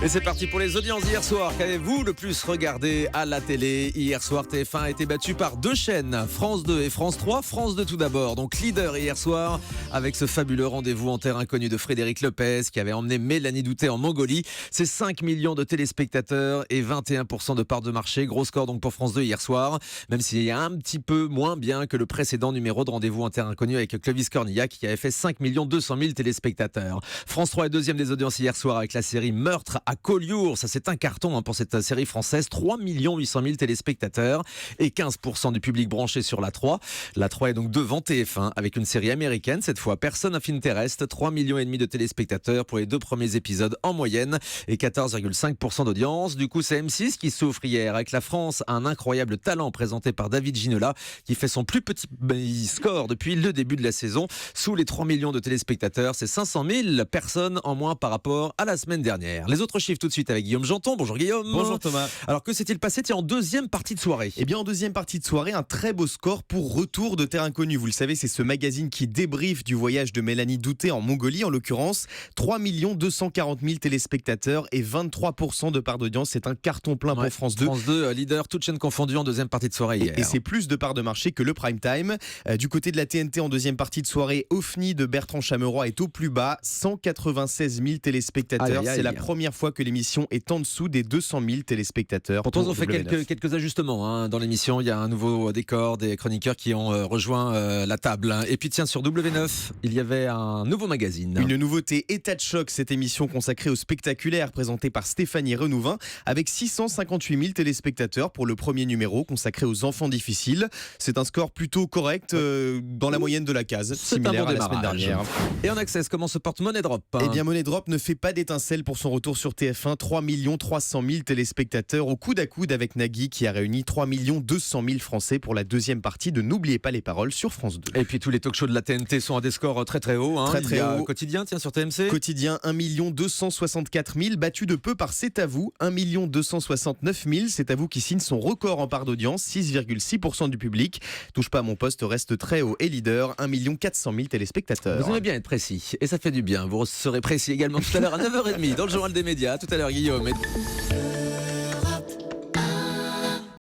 Et c'est parti pour les audiences d'hier soir. Qu'avez-vous le plus regardé à la télé? Hier soir, TF1 a été battu par deux chaînes, France 2 et France 3. France 2 tout d'abord, donc leader hier soir, avec ce fabuleux rendez-vous en terre inconnue de Frédéric Lopez qui avait emmené Mélanie Doutet en Mongolie. C'est 5 millions de téléspectateurs et 21% de part de marché. Gros score donc pour France 2 hier soir, même s'il y a un petit peu moins bien que le précédent numéro de rendez-vous en terre inconnue avec Clovis Cornillac qui avait fait 5 200 000 téléspectateurs. France 3 est deuxième des audiences hier soir avec la série Meurtre à Collioure. Ça, c'est un carton pour cette série française. 3 800 000 téléspectateurs et 15% du public branché sur la 3. La 3 est donc devant TF1 avec une série américaine. Cette fois, Person of Interest. 3,5 millions de téléspectateurs pour les deux premiers épisodes en moyenne et 14,5% d'audience. Du coup, c'est M6 qui souffre hier avec La France, un incroyable talent présenté par David Ginola qui fait son plus petit score depuis le début de la saison. Sous les 3 millions de téléspectateurs, c'est 500 000 personnes en moins par rapport à la semaine dernière. Les autres chiffres tout de suite avec Guillaume Janton. Bonjour Guillaume. Bonjour Thomas. Alors que s'est-il passé en deuxième partie de soirée? Eh bien en deuxième partie de soirée, un très beau score pour Retour de Terre Inconnue. Vous le savez, c'est ce magazine qui débriefe du voyage de Mélanie Doutet en Mongolie en l'occurrence. 3 240 000 téléspectateurs et 23% de part d'audience. C'est un carton plein pour France 2. France 2, leader, toutes chaînes confondues en deuxième partie de soirée hier. Et c'est plus de part de marché que le prime time. Du côté de la TNT en deuxième partie de soirée, OFNI de Bertrand Chameroy est au plus bas. 196 000 téléspectateurs. C'est la première fois que l'émission est en dessous des 200 000 téléspectateurs. Pourtant, ils ont fait quelques ajustements dans l'émission. Il y a un nouveau décor, des chroniqueurs qui ont rejoint la table. Et puis tiens, sur W9, il y avait un nouveau magazine. Une nouveauté, État de choc, cette émission consacrée au spectaculaire présentée par Stéphanie Renouvin avec 658 000 téléspectateurs pour le premier numéro consacré aux enfants difficiles. C'est un score plutôt correct dans la moyenne de la case, similaire à la semaine dernière. Et en access, comment se porte Money Drop? Eh bien, Money Drop ne fait pas d'étincelle pour son retour sur TF1. 3 300 000 téléspectateurs au coude à coude avec Nagui qui a réuni 3 200 000 Français pour la deuxième partie de N'oubliez pas les paroles sur France 2. Et puis tous les talk-shows de la TNT sont à des scores très très hauts. Très haut. Quotidien, tiens, sur TMC. Quotidien, 1 264 000, battu de peu par C'est à vous, 1 269 000. C'est à vous qui signe son record en part d'audience, 6,6% du public. Touche pas à mon poste reste très haut et leader, 1 400 000 téléspectateurs. Vous aimez bien être précis et ça fait du bien. Vous serez précis également tout à l'heure à 9h30 dans le journal des médias. Tout à l'heure, Guillaume.